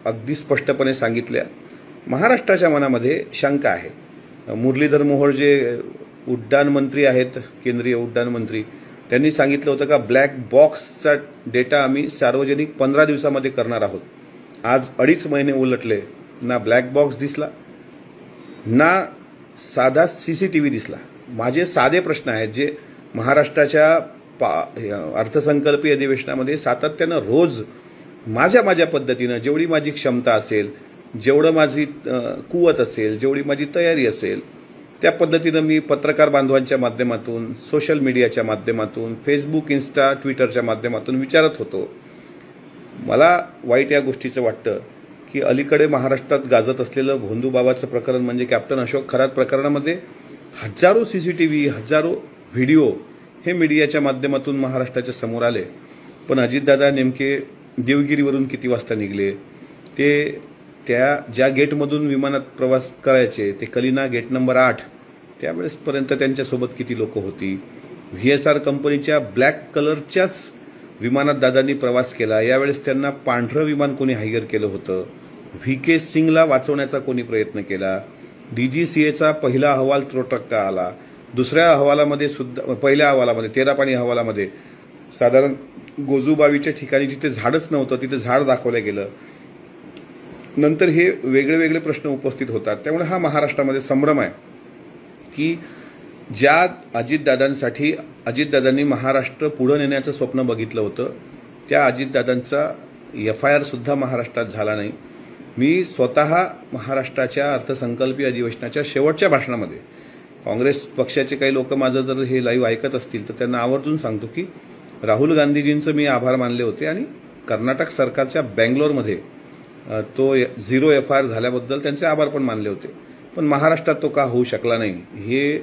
अगदी स्पष्टपणे सांगितल्या. महाराष्ट्राच्या मनामध्ये शंका आहे. मुरलीधर मोहोळ जे उड्डाण मंत्री आहेत, केंद्रीय उड्डाण मंत्री, त्यांनी सांगितलं होतं का ब्लॅक बॉक्सचा डेटा आम्ही सार्वजनिक 15 दिवसामध्ये करणार आहोत. आज 2.5 महिने उलटले, ना ब्लॅक बॉक्स दिसला ना साधा CCTV दिसला. माझे साधे प्रश्न आहेत जे महाराष्ट्राच्या अर्थसंकल्पीय अधिवेशनामध्ये सातत्यानं रोज माझ्या पद्धतीनं जेवढी माझी क्षमता असेल, जेवढं माझी कुवत असेल, जेवढी माझी तयारी असेल, त्या पद्धतीनं मी पत्रकार बांधवांच्या माध्यमातून, सोशल मीडियाच्या माध्यमातून, फेसबुक, इन्स्टा, ट्विटरच्या माध्यमातून विचारत होतो. मला वाईट या गोष्टीचं वाटतं की अलीकडे महाराष्ट्रात गाजत असलेलं भोंदूबाबाचं प्रकरण म्हणजे कॅप्टन अशोक खरात प्रकरणामध्ये हजारो CCTV, हजारो व्हिडिओ हे मीडियाच्या माध्यमातून महाराष्ट्राच्या समोर आले. पण अजितदादा नेमके देवगिरीवरून किती वाजता निघले, ते त्या ज्या गेटमधून विमानात प्रवास करायचे, ते कलिना गेट नंबर 8, त्यावेळेसपर्यंत त्यांच्यासोबत किती लोक होती. VSR कंपनीच्या ब्लॅक कलरच्याच विमानात दादांनी प्रवास केला. यावेळेस त्यांना पांढरं विमान कोणी हायर केलं होतं. VK सिंगला वाचवण्याचा कोणी प्रयत्न केला. DGCAचा पहिला अहवाल त्रोटक आला. दुसऱ्या अहवालामध्ये सुद्धा, पहिल्या अहवालामध्ये, तेरापाणी अहवालामध्ये साधारण गोजूबावीच्या ठिकाणी जिथे झाडच नव्हतं तिथे झाड दाखवलं गेलं. नंतर हे वेगळे प्रश्न उपस्थित होतात. त्यामुळे हा महाराष्ट्रामध्ये संभ्रम आहे की ज्या अजितदादांनी महाराष्ट्र पुढे नेण्याचं स्वप्न बघितलं होतं, त्या अजितदादांचा FIR सुद्धा महाराष्ट्रात झाला नाही. मी स्वतः महाराष्ट्राच्या अर्थसंकल्पीय अधिवेशनाच्या शेवटच्या भाषणामध्ये, काँग्रेस पक्षाचे काही लोक माझं जर हे लाईव्ह ऐकत असतील तर त्यांना आवर्जून सांगतो की राहुल गांधीजींचं मी आभार मानले होते आणि कर्नाटक सरकारच्या बँगलोरमध्ये तो 0 FIR झाल्याबद्दल त्यांचे आभार पण मानले होते. पण महाराष्ट्रात तो का होऊ शकला नाही, हे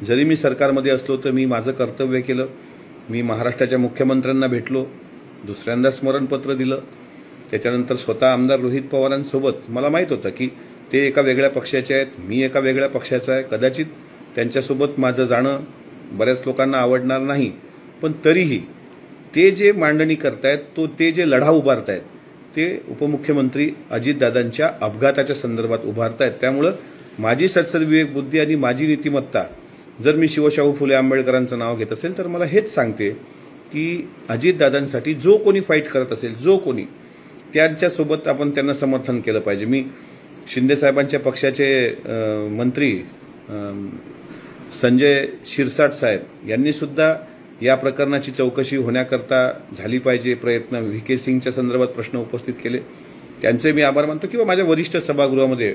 जरी मी सरकारमध्ये असलो तर मी माझं कर्तव्य केलं. मी महाराष्ट्राच्या मुख्यमंत्र्यांना भेटलो, दुसऱ्यांदा स्मरणपत्र दिलं. त्याच्यानंतर स्वतः आमदार रोहित पवारांसोबत, मला माहीत होतं की ते एका वेगळ्या पक्षाचे आहेत, मी एका वेगळ्या पक्षाचा आहे. कदाचित त्यांच्यासोबत माझं जाणं बऱ्याच लोकांना आवडणार नाही, पण तरीही ते जे मांडणी करतायत, ते जे लढा उभारतायत, ते उपमुख्यमंत्री अजितदादांच्या अपघाताच्या संदर्भात उभारतायत. त्यामुळं माझी सत्सद विवेक बुद्धी आणि माझी नीतिमत्ता जर मी शिवशाहू फुले आंबेडकरांचं नाव घेत असेल तर मला हेच सांगते की अजितदादांसाठी जो कोणी फाईट करत असेल, जो कोणी, त्यांच्यासोबत आपण त्यांना समर्थन केलं पाहिजे. मी शिंदेसाहेबांच्या पक्षाचे मंत्री संजय शिरसाट साहेब यांनी सुद्धा या प्रकरणाची चौकशी होण्याकरता झाली पाहिजे प्रयत्न, VK सिंगच्या संदर्भात प्रश्न उपस्थित केले, त्यांचे मी आभार मानतो. किंवा माझ्या वरिष्ठ सभागृहामध्ये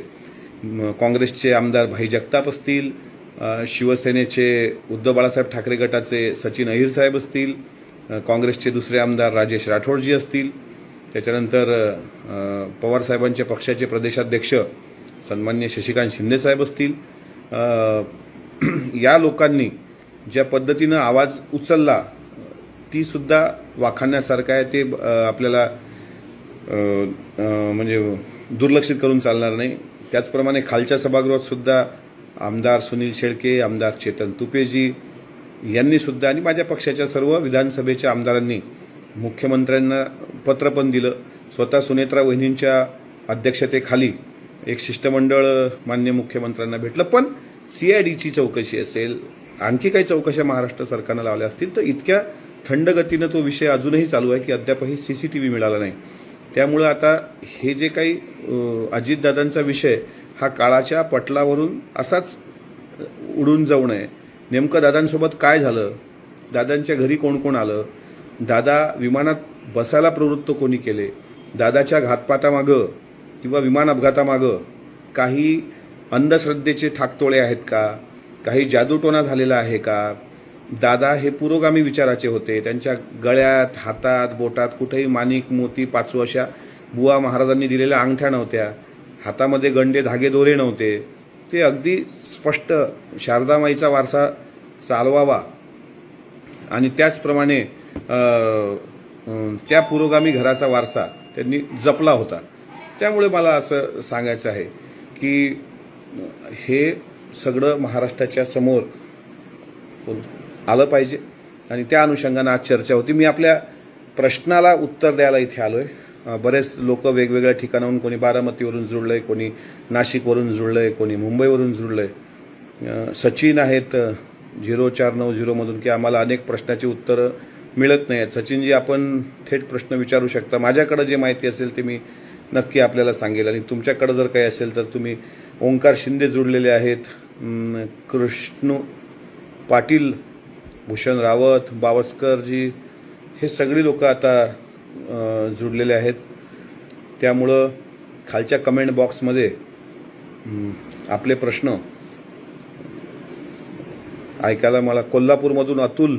काँग्रेसचे आमदार भाई जगताप असतील, शिवसेनेचे उद्धव बाळासाहेब ठाकरे गटाचे सचिन अहिर साहेब असतील, काँग्रेसचे दुसरे आमदार राजेश राठोडजी असतील, त्याच्यानंतर पवारसाहेबांच्या पक्षाचे प्रदेशाध्यक्ष सन्मान्य शशिकांत शिंदेसाहेब असतील, या लोकांनी ज्या पद्धतीनं आवाज उचलला ती सुद्धा वाखाणण्यासारखं आहे. ते आपल्याला म्हणजे दुर्लक्षित करून चालणार नाही. त्याचप्रमाणे खालच्या सभागृहात सुद्धा आमदार सुनील शेळके, आमदार चेतन तुपेजी यांनी सुद्धा आणि माझ्या पक्षाच्या सर्व विधानसभेच्या आमदारांनी मुख्यमंत्र्यांना पत्र पण दिलं. स्वतः सुनेत्रा वहिनींच्या अध्यक्षतेखाली एक शिष्टमंडळ मान्य मुख्यमंत्र्यांना भेटलं. पण CIDची चौकशी असेल, आणखी काही चौकशा महाराष्ट्र सरकारनं लावल्या असतील तर इतक्या थंड गतीनं तो विषय अजूनही चालू आहे की अद्यापही CCTV मिळाला नाही. त्यामुळं आता हे जे काही अजितदादांचा विषय हा काळाच्या पटलावरून असाच उडून जाऊ नये. नेमकं दादांसोबत काय झालं, दादांच्या घरी कोण कोण आलं, दादा विमानात बसायला प्रवृत्त कोणी केले, दादाच्या घातपातामागं किंवा विमान अपघातामागं काही अंधश्रद्धेचे ठाकतोळे आहेत का, काही जादूटोणा झालेला आहे का, दादा हे पुरोगामी विचाराचे होते, त्यांच्या गळ्यात, हातात, बोटात कुठेही माणिक, मोती, पाचू अशा बुवा महाराजांनी दिलेल्या अंगठ्या नव्हत्या, हातामध्ये गंडे धागे दोरे नव्हते. ते अगदी स्पष्ट शारदामाईचा वारसा चालवावा आणि त्याचप्रमाणे त्या पुरोगामी घराचा वारसा त्यांनी जपला होता. त्यामुळे मला असं सांगायचं आहे की हे सगळं महाराष्ट्राच्या समोर आलं पाहिजे आणि त्या अनुषंगानं आज चर्चा होती. मी आपल्या प्रश्नाला उत्तर द्यायला इथे आलोय. बरेच लोक वेगवेगळ्या ठिकाणाहून, कोणी बारामतीवरून जुळलंय, कोणी नाशिकवरून जुळलंय, कोणी मुंबईवरून जुळलंय. सचिन आहेत 0490मधून की आम्हाला अनेक प्रश्नाची उत्तरं मिळत नाही आहेत. सचिनजी, आपण थेट प्रश्न विचारू शकता. माझ्याकडे जे माहिती असेल ते मी नक्की आपल्याला सांगेल, आणि तुमच्याकडे जर काही असेल तर तुम्ही. ओंकार शिंदे जुळलेले आहेत, कृष्णू पाटील, भूषण रावत, बावस्करजी, हे सगळी लोक आता जुळलेले आहेत. त्यामुळं खालच्या कमेंट बॉक्समध्ये आपले प्रश्न ऐकायला मला. कोल्हापूरमधून अतुल,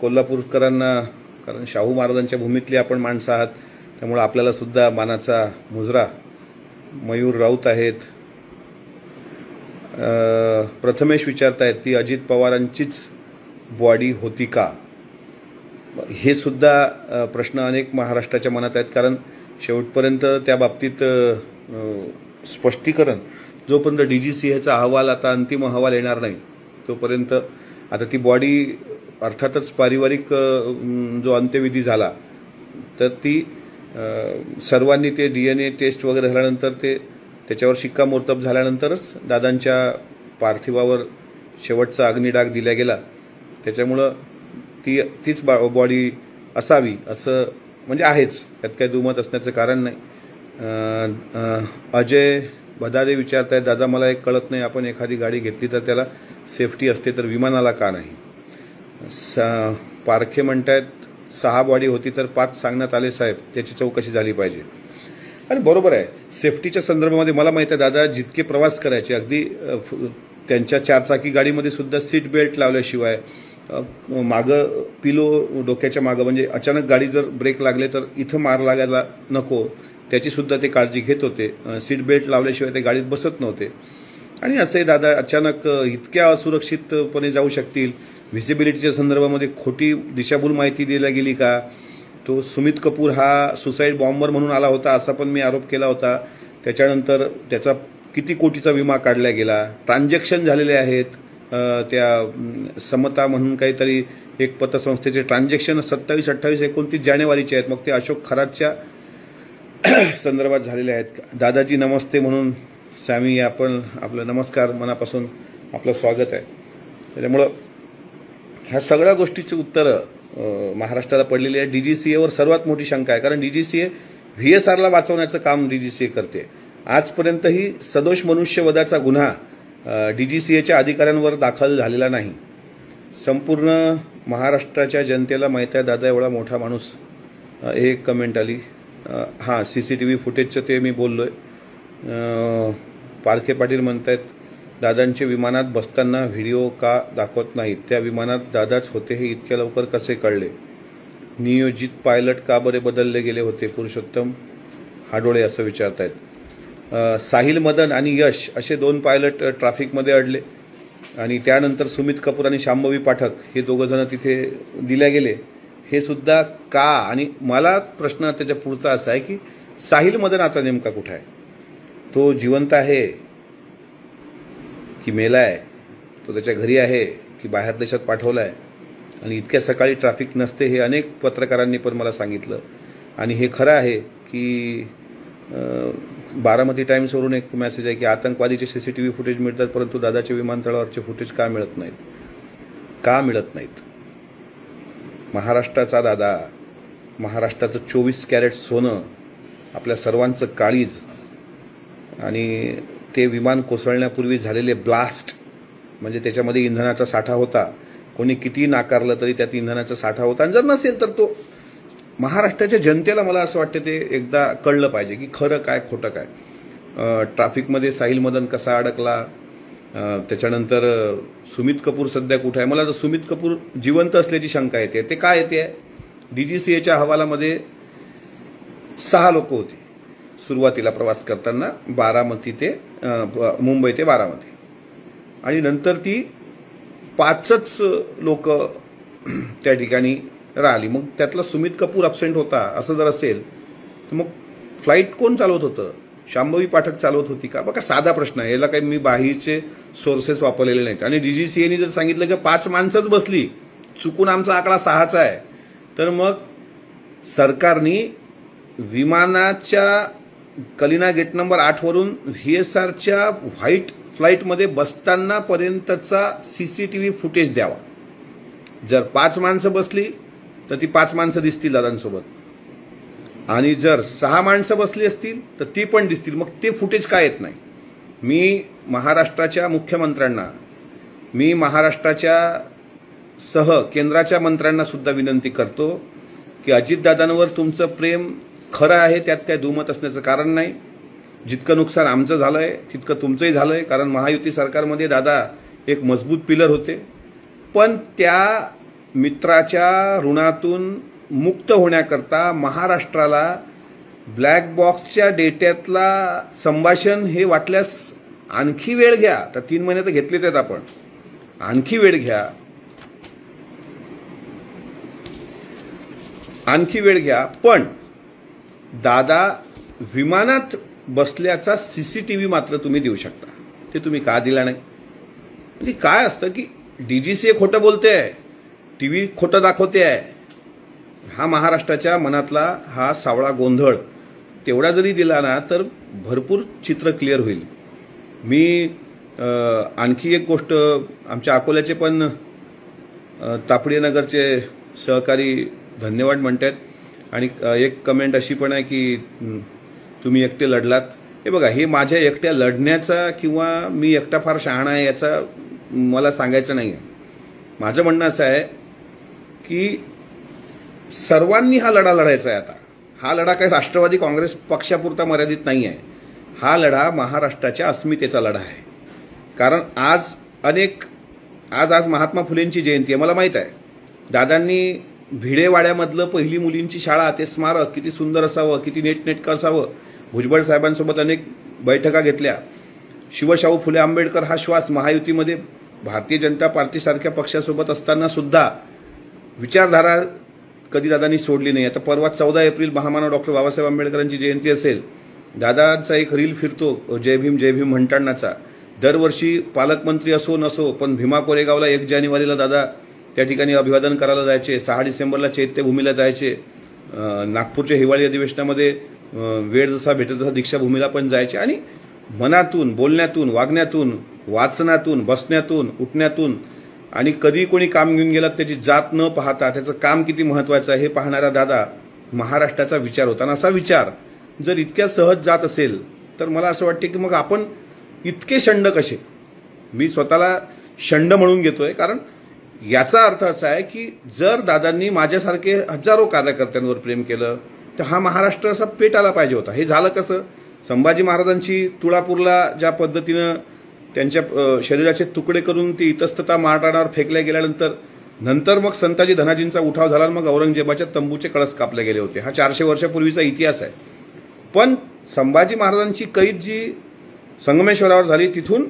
कोल्हापूरकरांना, कारण शाहू महाराजांच्या भूमीतली आपण माणसं आहात त्यामुळं आपल्याला सुद्धा मानाचा मुजरा. मयूर राऊत आहेत. प्रथमेश विचारतायत ती अजित पवारांचीच बॉडी होती का? हे सुद्धा प्रश्न अनेक महाराष्ट्राच्या मनात आहेत, कारण शेवटपर्यंत त्या बाबतीत स्पष्टीकरण जोपर्यंत DGCAचा अहवाल, आता अंतिम अहवाल येणार नाही तोपर्यंत, आता ती बॉडी अर्थातच पारिवारिक जो अंत्यविधी झाला तर ती सर्वांनी ते DNA टेस्ट वगैरे झाल्यानंतर त्याच्यावर शिक्कामोर्तब झाल्यानंतरच दादांच्या पार्थिवावर शेवटचा अग्निडाग दिला गेला. त्याच्यामुळं तीच बॉडी असावी असं म्हणजे आहेच, त्यात काही दुमत असण्याचं कारण नाही. अजय बदादे विचारतायत, दादा मला एक कळत नाही, आपण एखादी गाडी घेतली तर त्याला सेफ्टी असते तर विमानाला का नाही? पारखे म्हणतायत 6 बॉडी होती तर 5 सांगण्यात आले साहेब, त्याची चौकशी झाली पाहिजे. आणि बरोबर आहे, सेफ्टीच्या संदर्भामध्ये मला माहिती आहे दादा जितके प्रवास करायचे, अगदी त्यांच्या 4 चाकी गाडीमध्ये सुद्धा सीट बेल्ट लावल्याशिवाय, मागं पिलो डोक्याच्या मागं, म्हणजे अचानक गाडी जर ब्रेक लागले तर इथं मार लागायला नको, त्याची सुद्धा ते काळजी घेत होते. सीट बेल्ट लावल्याशिवाय ते गाडीत बसत नव्हते. आणि असे दादा अचानक इतक्या असुरक्षितपणे जाऊ शकतील? व्हिजिबिलिटीच्या संदर्भामध्ये खोटी दिशाभूल माहिती दिली गेली का? तो सुमित कपूर हा सुसाईड बॉम्बर म्हणून आला होता असा पण मी आरोप केला होता. त्याच्यानंतर त्याचा किती कोटीचा विमा काढला गेला, ट्रान्झॅक्शन झालेले आहेत. त्या समता म्हणून काहीतरी एक पतसंस्थेचे ट्रान्झॅक्शन 27, 28, 29 जानेवारीचे आहेत. मग ते अशोक खरातच्या संदर्भात झालेले आहेत. दादाजी नमस्ते म्हणून सॅमी, आपण आपलं नमस्कार, मनापासून आपलं स्वागत आहे. त्याच्यामुळं ह्या सगळ्या गोष्टीची उत्तरं महाराष्ट्राला पडलेली आहे. DGCAवर सर्वात मोठी शंका आहे, कारण DGCA VSRला वाचवण्याचं काम DGCA करते. आजपर्यंतही सदोष मनुष्यवधाचा गुन्हा DGCAच्या अधिकाऱ्यांवर दाखल झालेला नाही. संपूर्ण महाराष्ट्राच्या जनतेला माहीत आहे दादा एवढा मोठा माणूस. एक कमेंट आली, हां CCTV फुटेजचं ते मी बोललोय. पारखे पाटील म्हणतायत दादांचे विमानात बसताना व्हिडिओ का दाखवत नाहीत? त्या विमानात दादाच होते हे इतक्या लवकर कसे कळले? नियोजित पायलट का बरे बदलले गेले होते? पुरुषोत्तम हाडोळे असं विचारतायत. साहिल मदन आणि यश असे 2 पायलट ट्रॅफिकमध्ये अडले, आणि त्यानंतर सुमित कपूर आणि शांभवी पाठक हे 2 जण तिथे दिल्या गेले. हे सुद्धा का? आणि मला प्रश्न त्याच्या पुढचा असा आहे की साहिल मदन आता नेमका कुठे आहे? तो जिवंत आहे की मेला आहे? तो त्याच्या घरी आहे की बाहेर देशात पाठवला आहे? आणि इतक्या सकाळी ट्रॅफिक नसते हे अनेक पत्रकारांनी पण मला सांगितलं. आणि हे खरं आहे की बारामती टाइम्सवरून एक मेसेज आहे की आतंकवादीचे CCTV फुटेज मिळतात परंतु दादाच्या विमानतळावरचे फुटेज का मिळत नाहीत? का मिळत नाहीत? महाराष्ट्राचा दादा, महाराष्ट्राचं 24 कॅरेट सोनं, आपल्या सर्वांचं काळीज, आणि ते विमान कोसळण्यापूर्वी झालेले ब्लास्ट, म्हणजे त्याच्यामध्ये इंधनाचा साठा होता. कोणी किती नाकारलं तरी त्यात इंधनाचा साठा होता. आणि जर नसेल तर तो महाराष्ट्राच्या जनतेला मला असं वाटतं ते एकदा कळलं पाहिजे की खरं काय खोटं काय. ट्रॅफिकमध्ये साहिल मदन कसा अडकला, त्याच्यानंतर सुमित कपूर सध्या कुठे आहे? मला तर सुमित कपूर जिवंत असल्याची शंका येते. ते काय येते? DGCAच्या अहवालामध्ये 6 लोक होती सुरुवातीला प्रवास करताना, बारामती ते मुंबई ते बारामती, आणि नंतर ती 5च लोक त्या ठिकाणी राहिली. मग त्यातला सुमित कपूर अब्सेंट होता असं जर असेल तर मग फ्लाईट कोण चालवत होतं? शांभवी पाठक चालवत होती का? बघा साधा प्रश्न आहे, याला काही मी बाहेरचे सोर्सेस वापरलेले नाहीत. आणि DGCAने जर सांगितलं की 5 माणसंच बसली, चुकून आमचा आकडा 6चा आहे, तर मग सरकारने विमानाच्या कलिना गेट नंबर 8 वरून VSRच्या व्हाईट फ्लाईटमध्ये बसताना पर्यंतचा CCTV फुटेज द्यावा. जर 5 माणसं बसली तर ती 5 माणसं दिसतील दादांसोबत, आणि जर 6 माणसं बसली असतील तर ती पण दिसतील. मग ते फुटेज काय येत नाही? मी महाराष्ट्राच्या मुख्यमंत्र्यांना, मी महाराष्ट्राच्या सह केंद्राच्या मंत्र्यांना सुद्धा विनंती करतो की अजितदादांवर तुमचं प्रेम खरं आहे, त्यात काही दुमत असण्याचं कारण नाही. जितकं नुकसान आमचं झालंय तितकं तुमचंही झालंय, कारण महायुती सरकारमध्ये दादा एक मजबूत पिलर होते. पण त्या मित्राच्या ऋणातून मुक्त होण्याकरता महाराष्ट्राला ब्लॅक बॉक्सच्या डेट्यातला संभाषण हे वाटल्यास आणखी वेळ घ्या. तर 3 महिने तर घेतलेच आहेत आपण, आणखी वेळ घ्या, आणखी वेळ घ्या. पण दादा विमानात बसल्याचा CCTV मात्र तुम्ही देऊ शकता. ते तुम्ही का दिला नाही? म्हणजे काय असतं की DGCA खोटं बोलते आहे, TV खोटं दाखवते आहे. हा महाराष्ट्राच्या मनातला हा सावळा गोंधळ तेवढा जरी दिला ना तर भरपूर चित्र क्लिअर होईल. मी आणखी एक गोष्ट, आमच्या अकोल्याचे पण तापडिया नगरचे सहकारी धन्यवाद म्हणतात, आणि एक कमेंट अशी पण आहे की तुम्ही एकटे लढलात. हे बघा, हे माझ्या एकट्या लढण्याचा किंवा मी एकटा फार शहाणा आहे याचा मला सांगायचं नाही आहे. माझं म्हणणं असं आहे की सर्वांनी हा लढा लढायचा आहे. आता हा लढा काही राष्ट्रवादी काँग्रेस पक्षापुरता मर्यादित नाही आहे. हा लढा महाराष्ट्राच्या अस्मितेचा लढा आहे. कारण आज महात्मा फुलेंची जयंती आहे. मला माहीत आहे दादांनी भिडेवाड्यामधलं पहिली मुलींची शाळा, ते स्मारक किती सुंदर असावं, किती नेटनेटकं असावं. भुजबळ साहेबांसोबत अनेक बैठका घेतल्या. शिवशाहू फुले आंबेडकर हा श्वास महायुतीमध्ये भारतीय जनता पार्टीसारख्या पक्षासोबत असताना सुद्धा विचारधारा कधी दादांनी सोडली नाही. आता परवा 14 एप्रिल महामानव डॉक्टर बाबासाहेब आंबेडकरांची जयंती असेल. दादांचा एक रील फिरतो जय भीम जय भीम म्हणतानाचा. दरवर्षी पालकमंत्री असो नसो, पण भीमा कोरेगावला 1 जानेवारीला दादा त्या ठिकाणी अभिवादन करायला जायचे. 6 डिसेंबरला चैत्यभूमीला जायचे. नागपूरच्या हिवाळी अधिवेशनामध्ये वेळ जसा भेटत तसा दीक्षाभूमीला पण जायचे. आणि मनातून, बोलण्यातून, वागण्यातून, वाचनातून, बसण्यातून, उठण्यातून, आणि कधी कोणी काम घेऊन गेला त्याची जात न पाहता त्याचं काम किती महत्त्वाचं आहे हे पाहणारा दादा महाराष्ट्राचा विचार होता. आणि असा विचार जर इतक्या सहज जात असेल तर मला असं वाटते की मग आपण इतके शंड कसे? मी स्वतःला शंड म्हणून घेतोय, कारण याचा अर्थ असा आहे की जर दादांनी माझ्यासारखे हजारो कार्यकर्त्यांवर प्रेम केलं तर हा महाराष्ट्र असा पेटायला पाहिजे होता. हे झालं कसं? संभाजी महाराजांची तुळापूरला ज्या पद्धतीनं त्यांच्या शरीराचे तुकडे करून ती इतस्तता मारणारावर फेकल्या गेल्यानंतर नंतर मग संताजी धनाजींचा उठाव झाला, मग औरंगजेबाच्या तंबूचे कळस कापले गेले होते. हा 400 वर्षापूर्वीचा इतिहास आहे. पण संभाजी महाराजांची कैद जी संगमेश्वरावर झाली, तिथून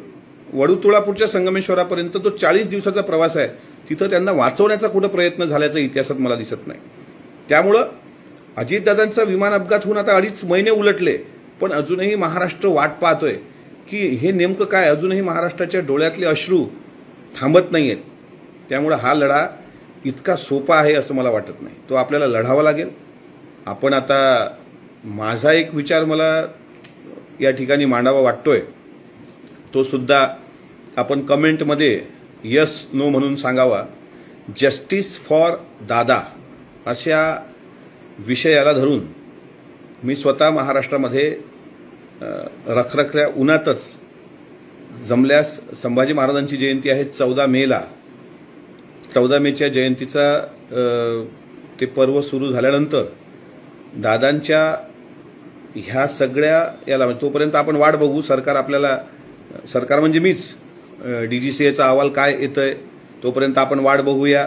वडूतुळापूरच्या संगमेश्वरापर्यंत तो 40 दिवसाचा प्रवास आहे. तिथं त्यांना वाचवण्याचा कुठं प्रयत्न झाल्याचं इतिहासात मला दिसत नाही. त्यामुळं अजितदादांचा विमान अपघात होऊन आता 2.5 महिने उलटले, पण अजूनही महाराष्ट्र वाट पाहतोय की हे नेमकं काय. अजूनही महाराष्ट्राच्या डोळ्यातले अश्रू थांबत नाही आहेत. त्यामुळं हा लढा इतका सोपा आहे असं मला वाटत नाही. तो आपल्याला लढावा लागेल. आपण आता, माझा एक विचार मला या ठिकाणी मांडावा वाटतोय, तो सुद्धा आपण कमेंटमध्ये यस नो म्हणून सांगावा. जस्टिस फॉर दादा अशा विषयाला धरून मी स्वतः महाराष्ट्रामध्ये रखरखल्या उन्हातच, जमल्यास संभाजी महाराजांची जयंती आहे 14 मेला, 14 मेच्या जयंतीचा ते पर्व सुरू झाल्यानंतर दादांच्या ह्या सगळ्या याला, तोपर्यंत आपण वाट बघू. सरकार म्हणजे मीच, DGCAचा अहवाल काय येतोय तोपर्यंत आपण वाट बघूया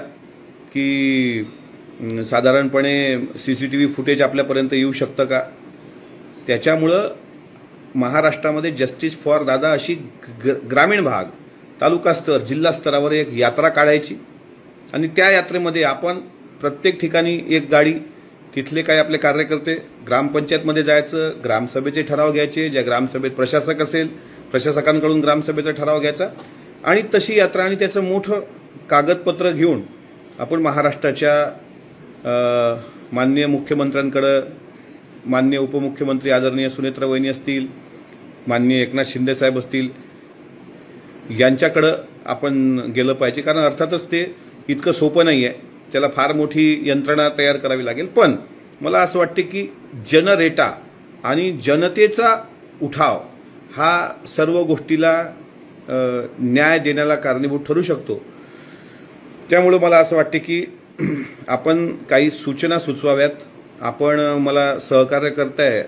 की साधारणपणे CCTV फुटेज आपल्यापर्यंत येऊ शकतं का. त्याच्यामुळं महाराष्ट्रामध्ये जस्टिस फॉर दादा अशी ग्रामीण भाग, तालुका स्तर, जिल्हा स्तरावर एक यात्रा काढायची, आणि त्या यात्रेमध्ये आपण प्रत्येक ठिकाणी एक गाडी, तिथले काही आपले कार्यकर्ते ग्रामपंचायतमध्ये जायचं, ग्रामसभेचे ठराव घ्यायचे, ज्या ग्रामसभेत प्रशासक असेल प्रशासकांकडून ग्रामसभेचा ठराव घ्यायचा, आणि तशी यात्रा आणि त्याचं मोठं कागदपत्र घेऊन आपण महाराष्ट्राच्या माननीय मुख्यमंत्र्यांकडं माननीय उपमुख्यमंत्री आदरणीय सुनेत्रा वहिनी असतील, माननीय एकनाथ शिंदे साहेब असतील, यांच्याकडं आपण गेलं पाहिजे. कारण अर्थातच ते इतकं सोपं नाही आहे, त्याला फार मोठी यंत्रणा तयार करावी लागेल. पण मला असं वाटते की जनरेटा आणि जनतेचा उठाव हा सर्व गोष्टीला न्याय देण्याला कारणीभूत ठरू शकतो. त्यामुळे मला असं वाटते की आपण काही सूचना सुचवाव्यात. आपण मला सहकार्य करताय,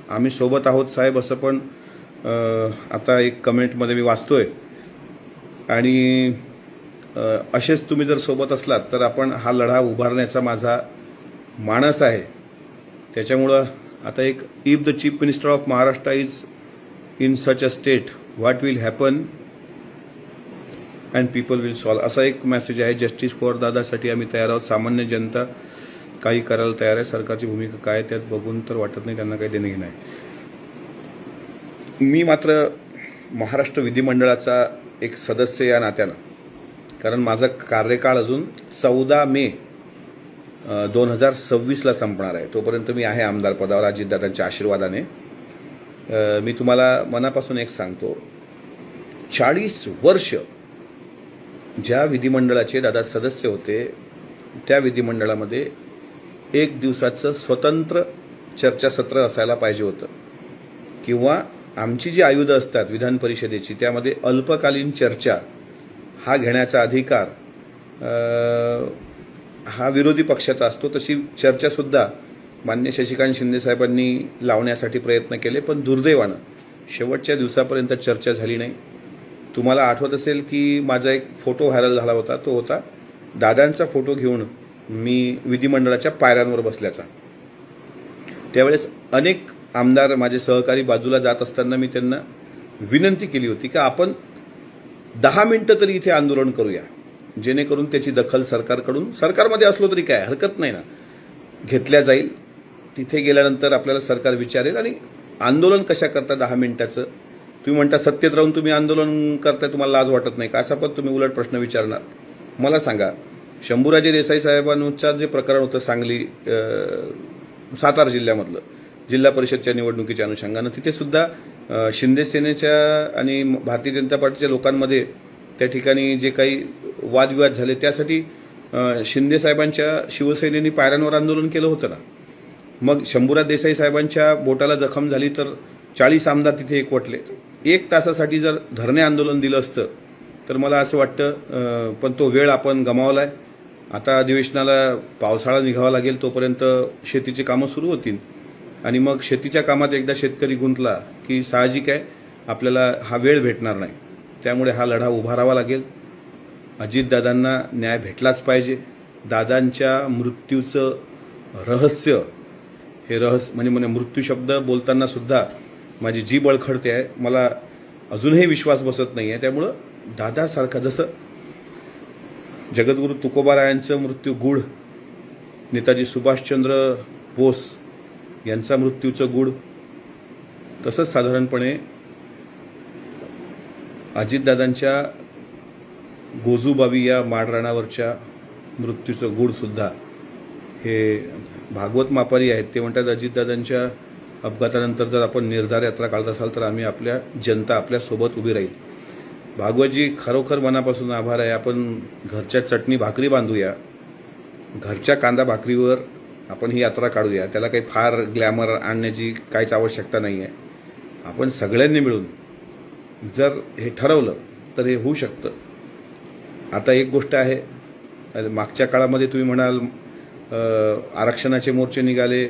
आम्ही सोबत आहोत साहेब, असं पण आता एक कमेंटमध्ये मी वाचतोय. आणि असेच तुम्ही जर सोबत असलात तर आपण हा लढा उभारण्याचा माझा मानस आहे. त्याच्यामुळं आता एक if the chief minister of Maharashtra is in such a state what will happen and people will solve, असा एक मेसेज आहे. जस्टिस फॉर दादासाठी आम्ही तयार आहोत. सामान्य जनता काही करायला तयार आहे. सरकारची भूमिका काय त्यात बघून तर वाटत नाही त्यांना काही देणं घेणं आहे. मी मात्र महाराष्ट्र विधिमंडळाचा एक सदस्य या नात्यानं, कारण माझा कार्यकाळ अजून 14 मे 2026ला संपणार आहे. तोपर्यंत मी आहे आमदार पदावर अजितदादांच्या आशीर्वादाने. मी तुम्हाला मनापासून एक सांगतो, 40 वर्ष ज्या विधिमंडळाचे दादा सदस्य होते त्या विधिमंडळामध्ये एक दिवसाचं स्वतंत्र चर्चासत्र असायला पाहिजे होतं. किंवा आमची जी आयुधं असतात विधान परिषदेची त्यामध्ये अल्पकालीन चर्चा हा घेण्याचा अधिकार हा विरोधी पक्षाचा असतो. तशी चर्चासुद्धा माननीय शशिकांत शिंदे साहेबांनी लावण्यासाठी प्रयत्न केले, पण दुर्दैवानं शेवटच्या दिवसापर्यंत चर्चा झाली नाही. तुम्हाला आठवत असेल की माझा एक फोटो व्हायरल झाला होता, तो होता दादांचा फोटो घेऊन मी विधिमंडळाच्या पायऱ्यांवर बसल्याचा. त्यावेळेस अनेक आमदार माझे सहकारी बाजूला जात असताना मी त्यांना विनंती केली होती की आपण 10 मिनिटं तरी इथे आंदोलन करूया, जेणेकरून त्याची दखल सरकारकडून, सरकारमध्ये असलो तरी काय हरकत नाही ना, घेतल्या जाईल. तिथे गेल्यानंतर आपल्याला सरकार विचारेल आणि आंदोलन कशा करता 10 मिनिटाचं. तुम्ही म्हणता सत्तेत राहून तुम्ही आंदोलन करताय, तुम्हाला लाज वाटत नाही का, असा पण तुम्ही उलट प्रश्न विचारणार. मला सांगा, शंभूराजे देसाई साहेबांचं जे प्रकरण होतं सांगली सातारा जिल्ह्यामधलं जिल्हा परिषदच्या निवडणुकीच्या अनुषंगानं, तिथे सुद्धा शिंदे सेनेच्या आणि भारतीय जनता पार्टीच्या लोकांमध्ये त्या ठिकाणी जे काही वादविवाद झाले त्यासाठी शिंदे साहेबांच्या शिवसेनेने पायऱ्यांवर आंदोलन केलं होतं ना. मग शंभूराज देसाई साहेबांच्या बोटाला जखम झाली तर 40 आमदार तिथे एकवटले. 1 तासासाठी जर धरणे आंदोलन दिलं असतं तर मला असं वाटतं, पण तो वेळ आपण गमावला आहे. आता अधिवेशनाला पावसाळा निघावा लागेल, तोपर्यंत शेतीची कामं सुरू होतील आणि मग शेतीच्या कामात एकदा शेतकरी गुंतला की साहजिक आहे आपल्याला हा वेळ भेटणार नाही. त्यामुळे हा लढा उभारावा लागेल. अजितदादांना न्याय भेटलाच पाहिजे. दादांच्या मृत्यूचं रहस्य, हे रहस्य म्हणजे मृत्यू शब्द बोलताना सुद्धा माझी जीभ बळखडते आहे. मला अजूनही विश्वास बसत नाही आहे. त्यामुळं दादासारखा, जसं जगद्गुरू तुकोबारायांचं मृत्यू गूढ, नेताजी सुभाषचंद्र बोस यांचा मृत्यूचं गूढ, तसंच साधारणपणे अजितदादांच्या गोजूबावी या माळरानावरच्या मृत्यूचं गूढ सुद्धा हे भागवत मापारी आहेत. ते म्हणतात अजितदादांच्या अपघातानंतर जर आपण निर्धार यात्रा काढत असाल तर आम्ही आपल्या जनता आपल्यासोबत उभी राहील. भागवतजी, खरोखर मनापासून आभार आहे. आपण घरच्या चटणी भाकरी बांधूया, घरच्या कांदा भाकरीवर आपण ही यात्रा काढूया. त्याला काही फार ग्लॅमर आणण्याची काहीच आवश्यकता नाही आहे. आपण सगळ्यांनी मिळून जर हे ठरवलं तर हे होऊ शकतं. आता एक गोष्ट आहे, मागच्या काळामध्ये तुम्ही म्हणाल आरक्षणाचे मोर्चे निघाले,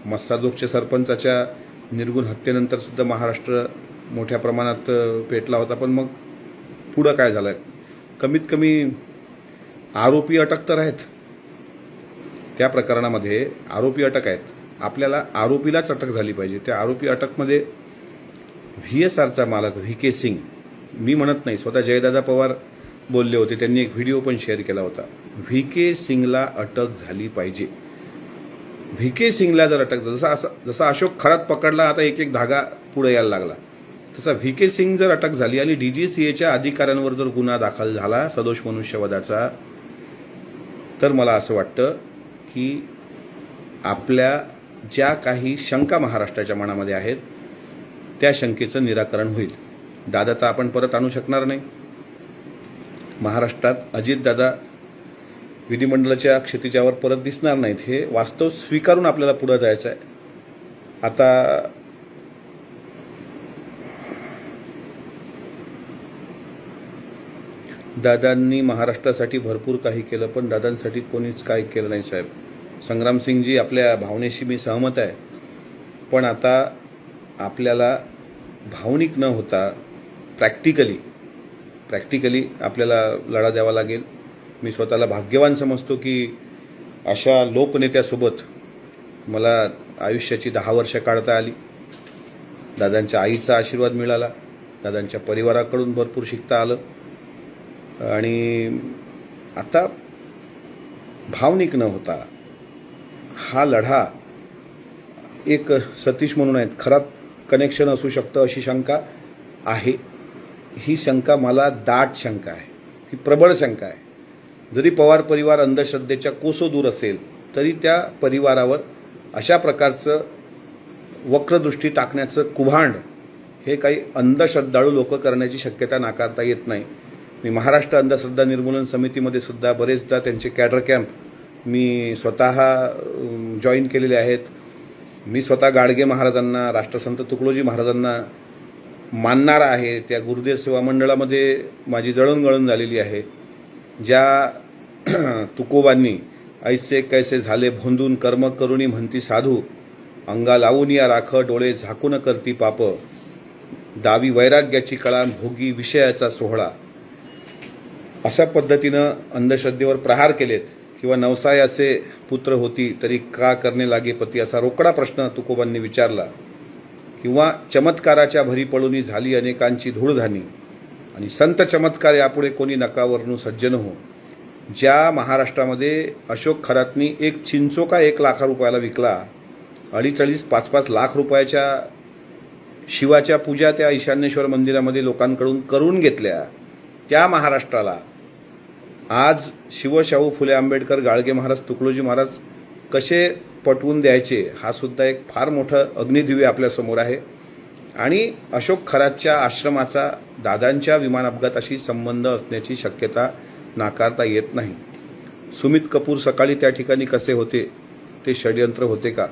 मस्साजोगच्या सरपंचाच्या निर्गुण हत्येनंतर सुद्धा महाराष्ट्र मोठ्या प्रमाणात पेटला होता. पण मग पुढं काय झालं? कमीत कमी आरोपी अटक तर आहेत. त्या प्रकरणामध्ये आरोपी अटक आहेत. आपल्याला आरोपीलाच अटक झाली पाहिजे. त्या आरोपी अटकमध्ये VSRचा मालक VK सिंग, मी म्हणत नाही, स्वतः जयदादा पवार बोलले होते, त्यांनी एक व्हिडिओ पण शेअर केला होता. VK सिंगला अटक झाली पाहिजे. VK सिंगला जर अटक, जसा अशोक खरात पकडला, आता एक एक धागा पुढे यायला लागला, तसा VK सिंग जर अटक झाली आणि DGCAच्या अधिकाऱ्यांवर जर गुन्हा दाखल झाला सदोष मनुष्यवधाचा, तर मला असं वाटतं की आपल्या ज्या काही शंका महाराष्ट्राच्या मनामध्ये आहेत त्या शंकेचं निराकरण होईल. दादा तर आपण परत आणू शकणार नाही. महाराष्ट्रात अजितदादा विधिमंडळाच्या क्षितिजावर परत दिसणार नाहीत. हे वास्तव स्वीकारून आपल्याला पुढे जायचं आहे. आता दादांनी महाराष्ट्रासाठी भरपूर काही केलं, पण दादांसाठी कोणीच काही केलं नाही साहेब. संग्रामसिंगजी, आपल्या भावनेशी मी सहमत आहे, पण आता आपल्याला भावनिक न होता प्रॅक्टिकली आपल्याला लढा द्यावा लागेल. मी स्वतःला भाग्यवान समजतो की अशा लोकनेत्यासोबत मला आयुष्याची 10 वर्ष काढता आली. दादांच्या आईचा आशीर्वाद मिळाला, दादांच्या परिवाराकडून भरपूर शिकता आलं, आणि आता भावनिक न होता हा लढा, एक सतीश म्हणून आहेत, खरात कनेक्शन असू शकतं अशी शंका आहे. ही शंका मला दाट शंका आहे, ही प्रबळ शंका आहे. जरी पवार परिवार अंधश्रद्धेच्या कोसो दूर असेल तरी त्या परिवारावर अशा प्रकारचं वक्रदृष्टी टाकण्याचं कुभांड हे काही अंधश्रद्धाळू लोक करण्याची शक्यता नाकारता येत नाही. मी महाराष्ट्र अंधश्रद्धा निर्मूलन समितीमध्ये सुद्धा बरेचदा त्यांचे कॅडर कॅम्प मी स्वतः जॉईन केलेले आहेत. मी स्वतः गाडगे महाराजांना, राष्ट्रसंत तुकडोजी महाराजांना मानणारा आहे. त्या गुरुदेव सेवा मंडळामध्ये माझी जळणगळण झालेली आहे. ज्या तुकोबांनी ऐसे कैसे झाले भोंदून कर्म करुणी म्हणती साधू, अंगा लावून या राख डोळे झाकून करती पाप, दावी वैराग्याची कळा भोगी विषयाचा सोहळा, अशा पद्धतीनं अंधश्रद्धेवर प्रहार केलेत. किंवा नवसाय असे पुत्र होती तरी का करणे लागे पती, असा रोकडा प्रश्न तुकोबांनी विचारला. किंवा चमत्काराच्या भरी पळूनी झाली अनेकांची धूळधानी, आणि संत चमत्कार यापुढे कोणी नकावरनू सज्जन हो. ज्या महाराष्ट्रामध्ये अशोक खरातनी एक चिंचोका 1 लाख रुपयाला विकला, 2.5-5 लाख रुपयाच्या शिवाच्या पूजा त्या ईशान्येश्वर मंदिरामध्ये लोकांकडून करून घेतल्या, त्या महाराष्ट्राला आज शिवशाहू फुले आंबेडकर, गाडगे महाराज, तुकडोजी महाराज कसे पटवून द्यायचे, हा सुद्धा एक फार मोठं अग्निदिव्य आपल्यासमोर आहे. आणि अशोक खरातच्या आश्रमाचा दादांच्या विमान अपघाताशी संबंध असण्याची शक्यता नाकारता येत नाही. सुमित कपूर सकाळी त्या ठिकाणी कसे होते, ते षड्यंत्र होते का?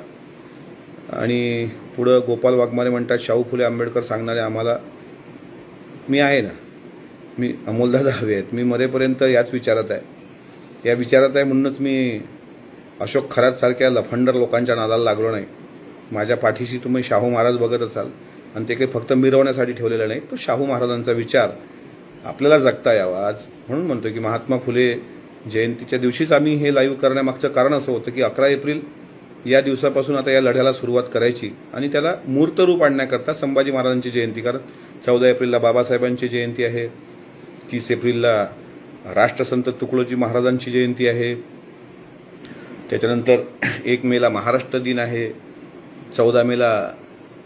आणि पुढं गोपाल वाघमारे म्हणतात, शाहू फुले आंबेडकर सांगणारे आम्हाला, मी आहे ना, मी अमोलदादा हवे आहेत, मी मरेपर्यंत याच विचारात आहे. या विचारात आहे म्हणूनच मी अशोक खरातसारख्या लफंडर लोकांच्या नादाला लागलो नाही. माझ्या पाठीशी तुम्ही शाहू महाराज बघत असाल, आणि ते काही फक्त मिरवण्यासाठी ठेवलेलं नाही, तो शाहू महाराजांचा विचार आपल्याला जगता यावा. आज म्हणून म्हणतो की महात्मा फुले जयंतीच्या दिवशीच आम्ही हे लाईव्ह करण्यामागचं कारण असं होतं की 11 एप्रिल या दिवसापासून आता या लढ्याला सुरुवात करायची, आणि त्याला मूर्तरूप आणण्याकरता संभाजी महाराजांची जयंती, कारण 14 एप्रिलला बाबासाहेबांची जयंती आहे, 30 एप्रिलला राष्ट्रसंत तुकडोजी महाराजांची जयंती आहे, त्याच्यानंतर 1 मेला महाराष्ट्र दिन आहे, 14 मेला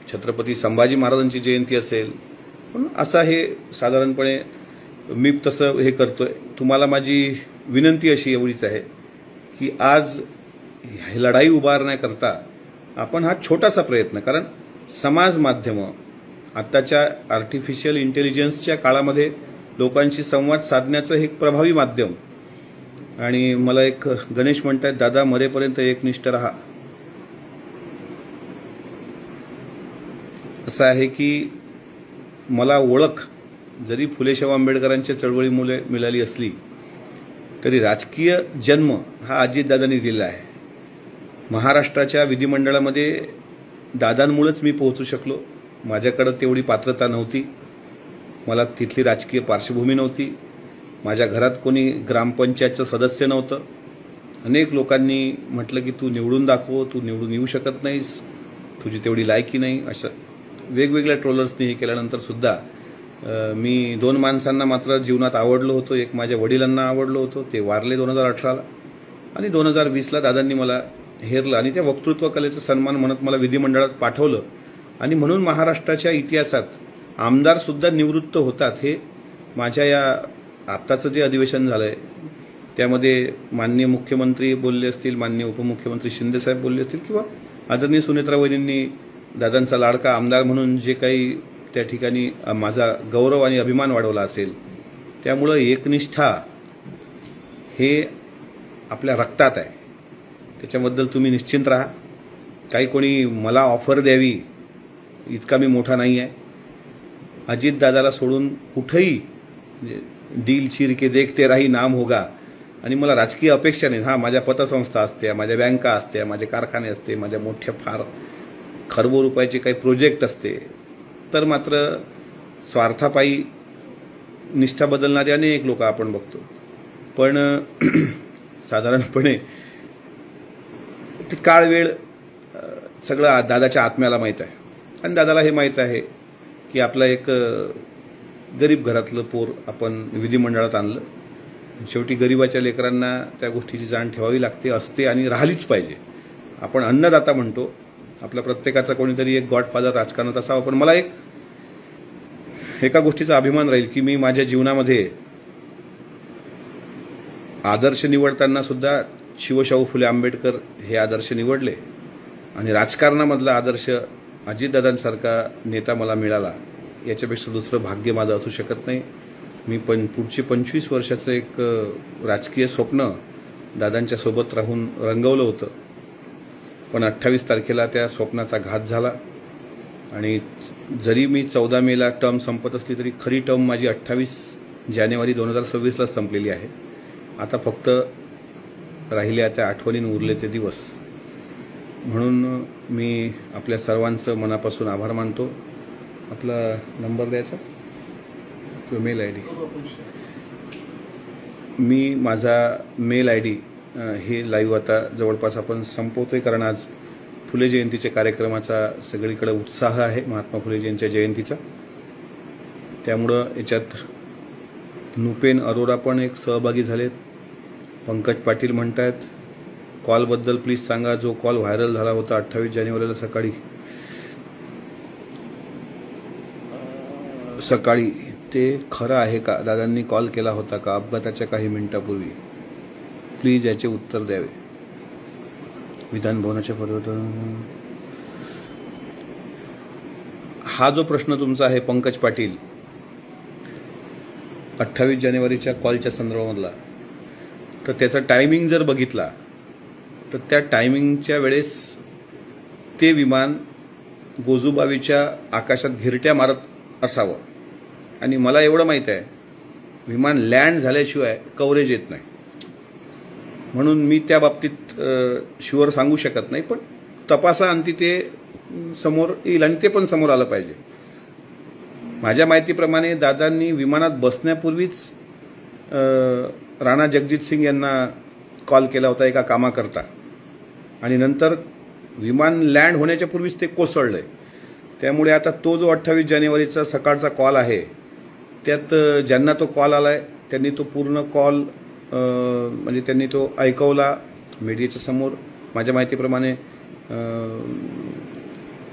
छत्रपती संभाजी महाराजांची जयंती असेल. म्हणून असा हे साधारणपणे मी तसं हे करतोय. तुम्हाला माझी विनंती अशी एवढीच आहे की आज ही लढाई उभारण्याकरता आपण हा छोटासा प्रयत्न, कारण समाज माध्यमं आत्ताच्या आर्टिफिशियल इंटेलिजन्सच्या काळामध्ये लोकांशी संवाद साधण्याचं हे एक प्रभावी माध्यम. आणि मला एक गणेश म्हणतात, दादा मरेपर्यंत एकनिष्ठ राहा. असं आहे की मला ओळख जरी फुलेशाहू आंबेडकरांच्या चळवळीमुळे मिळाली असली तरी राजकीय जन्म हा अजितदादांनी दिला आहे. महाराष्ट्राच्या विधिमंडळामध्ये दादांमुळेच मी पोहोचू शकलो. माझ्याकडं तेवढी पात्रता नव्हती, मला तिथली राजकीय पार्श्वभूमी नव्हती, माझ्या घरात कोणी ग्रामपंचायतचं सदस्य नव्हतं. अनेक लोकांनी म्हटलं की तू निवडून दाखव, तू निवडून येऊ शकत नाहीस, तुझी तेवढी लायकी नाही, असं वेगवेगळ्या ट्रोलर्सनी हे केल्यानंतर सुद्धा मी 2 माणसांना मात्र जीवनात आवडलो होतो. एक माझ्या वडिलांना आवडलो होतो, ते वारले 2018ला, आणि 2020ला दादांनी मला हेरलं आणि त्या वक्तृत्व कलेचा सन्मान म्हणत मला विधिमंडळात पाठवलं. आणि म्हणून महाराष्ट्राच्या इतिहासात आमदारसुद्धा निवृत्त होतात. हे माझ्या या आत्ताचं जे अधिवेशन झालं आहे त्यामध्ये माननीय मुख्यमंत्री बोलले असतील, माननीय उपमुख्यमंत्री शिंदेसाहेब बोलले असतील, किंवा आदरणीय सुनेत्रा वहिनींनी दादांचा लाडका आमदार म्हणून जे काही त्या ठिकाणी माझा गौरव आणि अभिमान वाढवला असेल, त्यामुळं एकनिष्ठा हे आपल्या रक्तात आहे. त्याच्याबद्दल तुम्ही निश्चिंत राहा. काही कोणी मला ऑफर द्यावी इतका मी मोठा नाही आहे. अजितदादाला सोडून कुठंही डील चीर के देखते राही नाम होगा. आणि मला राजकीय अपेक्षा नाही. हां, माझ्या पतसंस्था असत्या, माझ्या बँका असत्या, माझे कारखाने असते, माझ्या मोठ्या फार खरबो रुपयाचे काही प्रोजेक्ट असते, तर मात्र स्वार्थापायी निष्ठा बदलणारे अनेक लोक आपण बघतो. पण साधारणपणे ते काळ वेळ सगळं दादाच्या आत्म्याला माहीत आहे. आणि दादाला हे माहीत आहे की आपला एक गरीब घरातलं पोर आपण विधिमंडळात आणलं. शेवटी गरिबाच्या लेकरांना त्या गोष्टीची जाण ठेवावी लागते, असते आणि राहिलीच पाहिजे. आपण अन्नदाता म्हणतो. आपल्या प्रत्येकाचा कोणीतरी एक गॉडफादर राजकारणात असावा. पण मला एका गोष्टीचा अभिमान राहील की मी माझ्या जीवनामध्ये आदर्श निवडताना सुद्धा शिवशाहू फुले आंबेडकर हे आदर्श निवडले. आणि राजकारणामधला आदर्श अजितदादांसारखा नेता मला मिळाला, याच्यापेक्षा दुसरं भाग्य माझं असू शकत नाही. मी पुढचे 25 वर्षाचं एक राजकीय स्वप्न दादांच्या सोबत राहून रंगवलं होतं. पण 28 तारखेला त्या स्वप्नाचा घात झाला. आणि जरी मी 14 मेला टर्म संपत असली तरी खरी टर्म माझी 28 जानेवारी 2026ला संपलेली आहे. आता फक्त राहिल्या त्या आठवणीनं उरले ते दिवस. म्हणून मी आपल्या सर्वांचं मनापासून आभार मानतो. आपला नंबर द्यायचा किंवा मेल आय डी. मी माझा मेल आय डी हे लाईव्ह आता जवळपास आपण संपवतोय, कारण आज फुले जयंतीच्या कार्यक्रमाचा सगळीकडे उत्साह आहे, महात्मा फुले यांच्या जयंतीचा. त्यामुळं याच्यात नुपेन अरोरा पण एक सहभागी झालेत. पंकज पाटील म्हणतात कॉलबद्दल प्लीज सांगा, जो कॉल व्हायरल झाला होता 28 जानेवारीला सकाळी ते खरं आहे का? दादांनी कॉल केला होता का अपघाताच्या काही मिनिटापूर्वी? प्लीज याचे उत्तर द्यावे. विधान भवनाच्या परिवर्तन, हा जो प्रश्न तुमचा आहे पंकज पाटील 28 जानेवारीच्या कॉलच्या संदर्भामधला, तर त्याचा टायमिंग जर बघितला तर त्या टायमिंगच्या वेळेस ते विमान गोजूबावीच्या आकाशात घिरट्या मारत असावं. आणि मला एवढं माहीत आहे विमान लँड झाल्याशिवाय कव्हरेज येत नाही. म्हणून मी त्या बाबतीत शुअर सांगू शकत नाही. पण तपासा आणि ते समोर येईल आणि ते पण समोर आलं पाहिजे. माझ्या माहितीप्रमाणे दादांनी विमानात बसण्यापूर्वीच राणा जगजित सिंग यांना कॉल केला होता एका कामाकरता. आणि नंतर विमान लँड होण्याच्या पूर्वीच ते कोसळलंय. त्यामुळे आता तो जो 28 जानेवारीचा सकाळचा कॉल आहे, त्यात ज्यांना तो कॉल आलाय त्यांनी तो पूर्ण कॉल म्हणजे त्यांनी तो ऐकवला मीडियाच्या समोर. माझ्या माहितीप्रमाणे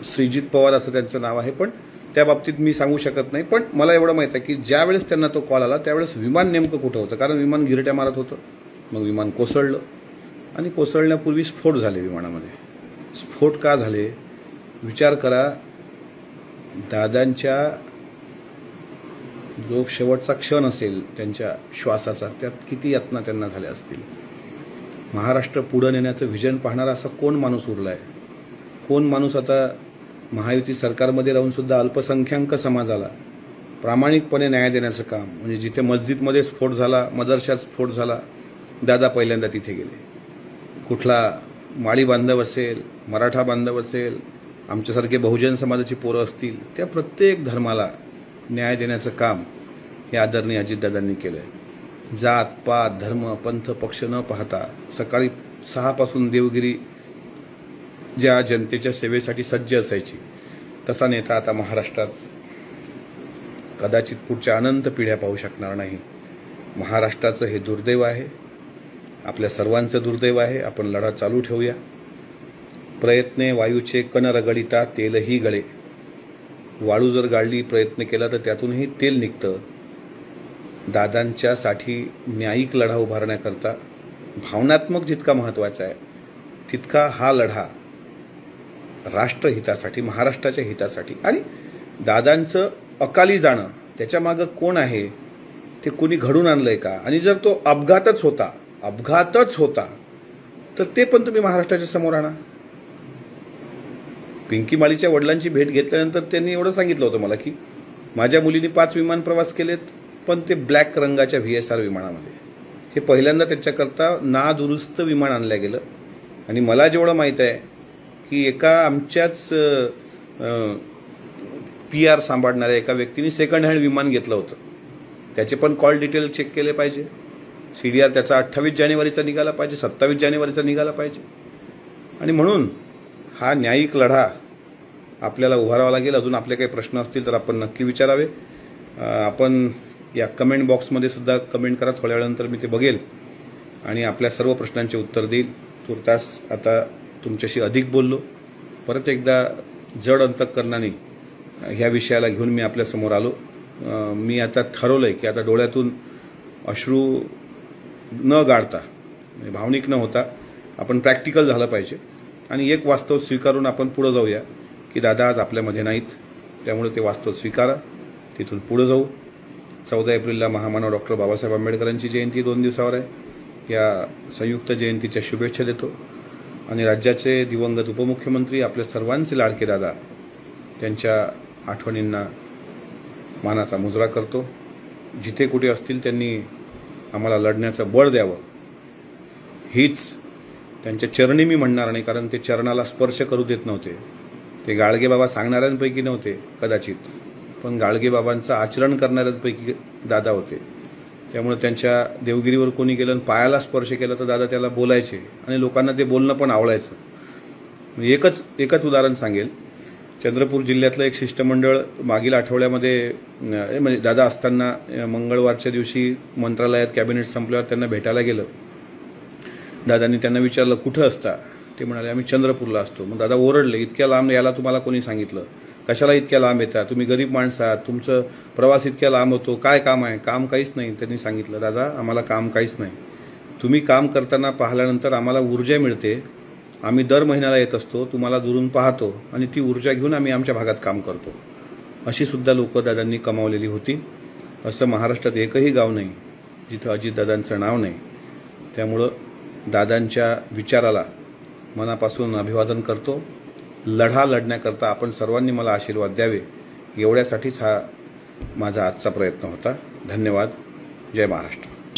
श्रीजित पवार असं त्यांचं नाव आहे. पण त्या बाबतीत मी सांगू शकत नाही. पण मला एवढं माहीत आहे की ज्यावेळेस त्यांना तो कॉल आला त्यावेळेस विमान नेमकं कुठं होतं, कारण विमान गिरट्या मारत होतं. मग विमान कोसळलं आणि कोसळण्यापूर्वी स्फोट झाले विमानामध्ये. स्फोट का झाले विचार करा. दादांच्या जो शेवटचा क्षण असेल त्यांच्या श्वासाचा, त्यात किती यातना त्यांना झाल्या असतील. महाराष्ट्र पुढं नेण्याचं व्हिजन पाहणारा असा कोण माणूस उरला आहे? कोण माणूस आता महायुती सरकारमध्ये राहून सुद्धा अल्पसंख्याक समाजाला प्रामाणिकपणे न्याय देण्याचं काम, म्हणजे जिथे मस्जिदमध्ये स्फोट झाला, मदरशात स्फोट झाला, दादा पहिल्यांदा तिथे गेले. कुठला माळी बांधव असेल, मराठा बांधव असेल, आमच्यासारखे बहुजन समाजाची पोरं असतील, त्या प्रत्येक धर्माला न्याय देण्याचं काम हे आदरणीय अजितदादांनी केलं आहे. जात पात धर्म पंथ पक्ष न पाहता सकाळी 6 पासून देवगिरी ज्या जनतेच्या सेवेसाठी सज्ज असायची, तसा नेता आता महाराष्ट्रात कदाचित पुढच्या अनंत पिढ्या पाहू शकणार नाही. महाराष्ट्राचं हे दुर्दैव आहे, आपल्या सर्वांचं दुर्दैव आहे. आपण लढा चालू ठेवूया. प्रयत्ने वायूचे कण रगडिता तेलही गळे. वाळू जर गाळली, प्रयत्न केला तर त्यातूनही तेल निघतं. दादांच्यासाठी न्यायिक लढा उभारण्याकरता भावनात्मक जितका महत्त्वाचा आहे, तितका हा लढा राष्ट्रहितासाठी, महाराष्ट्राच्या हितासाठी. आणि दादांचं अकाली जाणं त्याच्यामागं कोण आहे, ते कोणी घडून आणलंय का, आणि जर तो अपघातच होता तर ते पण तुम्ही महाराष्ट्राच्या समोर आणा. पिंकी माळीच्या वडिलांची भेट घेतल्यानंतर त्यांनी एवढं सांगितलं होतं मला की माझ्या मुलीने 5 विमान प्रवास केलेत, पण ते ब्लॅक रंगाच्या VSR विमानामध्ये. हे पहिल्यांदा त्याच्याकरता नादुरुस्त विमान आणलं गेलं. आणि मला जेवढं माहीत आहे की एका आमच्याच PR सांभाळणाऱ्या एका व्यक्तीने सेकंड हँड विमान घेतलं होतं. त्याचे पण कॉल डिटेल चेक केले पाहिजे. CDR त्याचा 28 जानेवारीचा निघाला पाहिजे, 27 जानेवारीचा निघाला पाहिजे. आणि म्हणून हा न्यायिक लढा आपल्याला उभारावा लागेल. अजून आपले काही प्रश्न असतील तर आपण नक्की विचारावे. आपण या कमेंट बॉक्समध्ये सुद्धा कमेंट करा. थोड्या वेळानंतर मी ते बघेल आणि आपल्या सर्व प्रश्नांचे उत्तर देईल. तुर्तास आता तुमच्याशी अधिक बोललो. परत एकदा जड अंतःकरणाने ह्या विषयाला घेऊन मी आपल्यासमोर आलो. मी आता ठरवलं आहे की आता डोळ्यातून अश्रू न गाळता, भावनिक न होता आपण प्रॅक्टिकल झालं पाहिजे आणि एक वास्तव स्वीकारून आपण पुढं जाऊया की दादा आज आपल्यामध्ये नाहीत. त्यामुळे ते वास्तव स्वीकारा, तिथून पुढं जाऊ. 14 एप्रिलला महामानव डॉक्टर बाबासाहेब आंबेडकरांची जयंती 2 दिवसावर आहे. या संयुक्त जयंतीच्या शुभेच्छा देतो आणि राज्याचे दिवंगत उपमुख्यमंत्री आपले सर्वांचे लाडके दादा त्यांच्या आठवणींना मानाचा मुजरा करतो. जिथे कुठे असतील त्यांनी आम्हाला लढण्याचं बळ द्यावं हीच त्यांच्या चरणी मी म्हणणार नाही, कारण ते चरणाला स्पर्श करू देत नव्हते. ते गाडगे बाबा सांगणाऱ्यांपैकी नव्हते कदाचित, पण गाडगे बाबांचं आचरण करणाऱ्यांपैकी दादा होते. त्यामुळे त्यांच्या देवगिरीवर कोणी गेलं आणि पायाला स्पर्श केला तर दादा त्याला बोलायचे आणि लोकांना ते बोलणं पण आवडायचं. एकच उदाहरण सांगेल. चंद्रपूर जिल्ह्यातलं एक शिष्टमंडळ मागील आठवड्यामध्ये म्हणजे दादा असताना मंगळवारच्या दिवशी मंत्रालयात कॅबिनेट संपल्यावर त्यांना भेटायला गेलं. दादांनी त्यांना विचारलं कुठं असता, ते म्हणाले आम्ही चंद्रपूरला असतो. मग दादा ओरडले, इतक्या लांब यायला तुम्हाला कोणी सांगितलं, कशाला इतक्या लांब येता, तुम्ही गरीब माणसं आहात, तुमचं प्रवास इतक्या लांब होतो, काय काम आहे. काम काहीच नाही. त्यांनी सांगितलं दादा आम्हाला काम काहीच नाही, तुम्ही काम करताना पाहिल्यानंतर आम्हाला ऊर्जा मिळते, आम्ही दर महिन्याला येत असतो, तुम्हाला दुरून पाहतो आणि ती ऊर्जा घेऊन आम्ही आमच्या भागात काम करतो. अशी सुद्धा लोकं दादांनी कमावलेली होती. असं महाराष्ट्रात एकही गाव नाही जिथं अजितदादांचं नाव नाही. त्यामुळं दादांच्या विचाराला मनापासून अभिवादन करतो. लढा लढण्याकरता आपण सर्वांनी मला आशीर्वाद द्यावे एवढ्यासाठीच हा माझा आजचा प्रयत्न होता. धन्यवाद. जय महाराष्ट्र.